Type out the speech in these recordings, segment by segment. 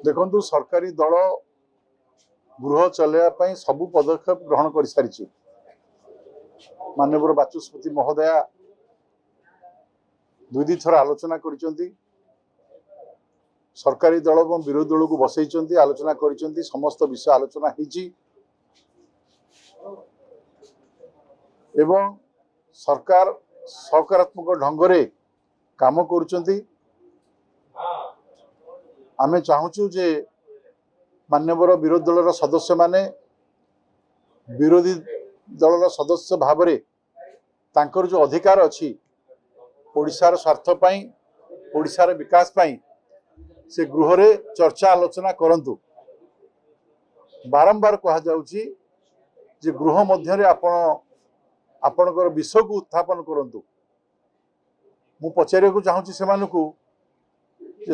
देखु सरकारी दल गृह चलैया सबु पदक्षेप ग्रहण कर सारी माननीय बाचस्पति महोदया दुई थर आलोचना कर सरकारी दल और विरोधी दल को बसई आलोचना कर समस्त विषय आलोचना एवं सरकार सकारात्मक ढंग से काम कर आमे चाहूँ जे मान्यवर विरोधी दल सदस्य माने विरोधी दल सदस्य भाव में तांकर जो अधिकार अच्छी ओडिशार स्वार्थ पाई ओडिशार विकास पाई से गृह रे चर्चा आलोचना करंतु बारंबार कहा जाउची जे गृह मध्य आपणकर विषय को उत्थापन करंतु मु पचारे को चाहूँ से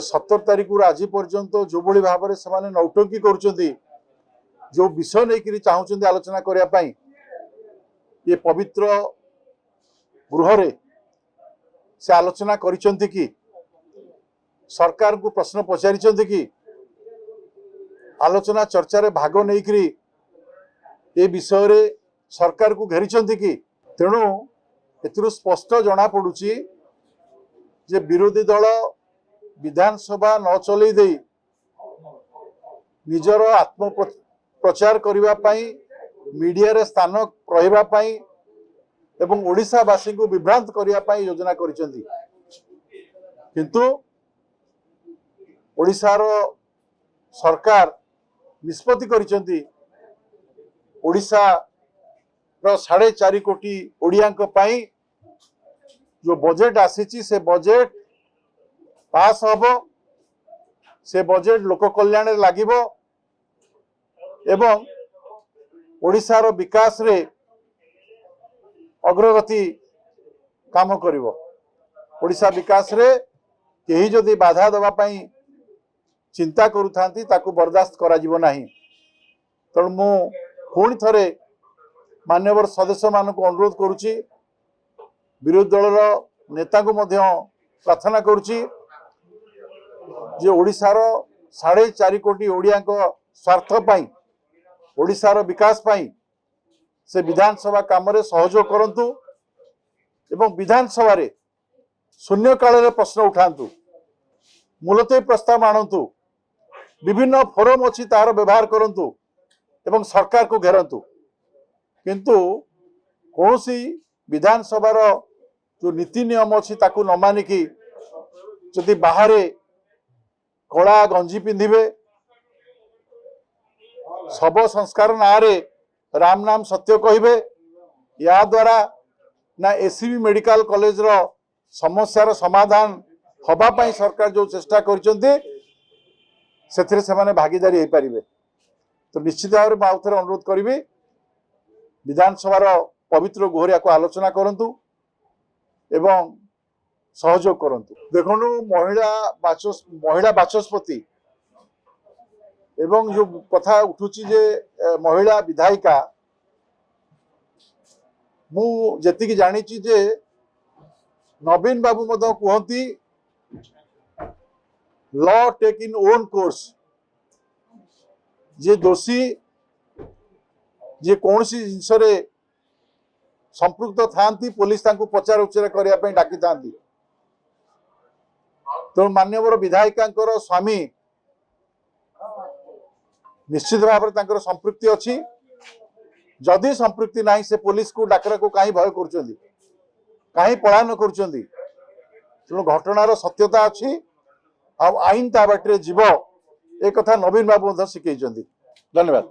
17 तारीख आज पर्यंत जो भली भाव में से नौटंकी करुँच जो विषय नहीं चाहते आलोचना करने ये पवित्र गृह रे से आलोचना करिसेंती कि सरकार को प्रश्न पचारिसेंती कि आलोचना चर्चा रे भाग नहीं ये विषय रे सरकार को घेरिसेंती कि तेणु एथिरु स्पष्ट जना पड़ुची जे विरोधी दल विधानसभा न चलई दे निजर आत्म प्रचार करने मीडिया रे स्थान रही एवं ओडिशावासी को विभ्रांत करने योजना करिसेंती किंतु ओडिशार सरकार निष्पत्ति करिसेंती ओडिशा रो 4.5 कोटी ओडियांक पई जो बजेट आसीची से बजेट पास हम से बजेट लोक कल्याण लगे एवं ओडिशार विकास रे अग्रगति काम करिवो ओडिशा विकास रे केही जदि बाधा दवा पई चिंता करूथांती ताकू बर्दाश्त करा जीवो नाही तेणु मु पुणी थरे मान्यवर सदस्य मानक अनुरोध करुची विरोधी दल नेता को मध्य प्रार्थना करुची जे ओडिशार 4.5 कोटी ओडिया स्वार्थ पाई ओडिशार विकास पाई से विधानसभा काम रे सहयोग करंतु एवं विधानसभा रे शून्यकाल रे प्रश्न उठांतु मूलतः प्रस्ताव आणंतु विभिन्न फोरम अच्छी तार व्यवहार करंतु एवं सरकार को घेरंतु किंतु कौनसी विधानसभार जो नीति नियम अच्छी ताकू न मानिकी जदि बाहर कला गंजी पिंधिबे सब संस्कार ना रे राम नाम सत्य कहिबे या द्वारा ना एसीबी मेडिकल कॉलेज रो समस्यार समाधान हबा पाई सरकार जो चेष्टा करचंती सेथिरे सेमाने भागीदारी हो पारिबे तो निश्चित भाव में आउथरे अनुरोध करिबी विधानसभार पवित्र गोहरिया को आलोचना करंतु एवं सहयोग करंतु देखनु महिला बाचस्पति एवं जो कथा उठुची जे महिला विधायिका मु जेति की जानिची जे नवीन बाबू मद कहती law take in own course जे दोषी जे कौन सी जिनस संपृक्त थांती पुलिस तांको पचार उच्चार करने डाकी था तेणु मान्यवर विधायिका स्वामी निश्चित भाव में संपृक्ति अच्छी जदि संपृक्ति नहीं से पुलिस को डाकरा को कहीं भय कहीं पलायन करूँ घटनार सत्यता अच्छी आईन ता बाटे जीव एक कथा नवीन बाबू शिखई धन्यवाद।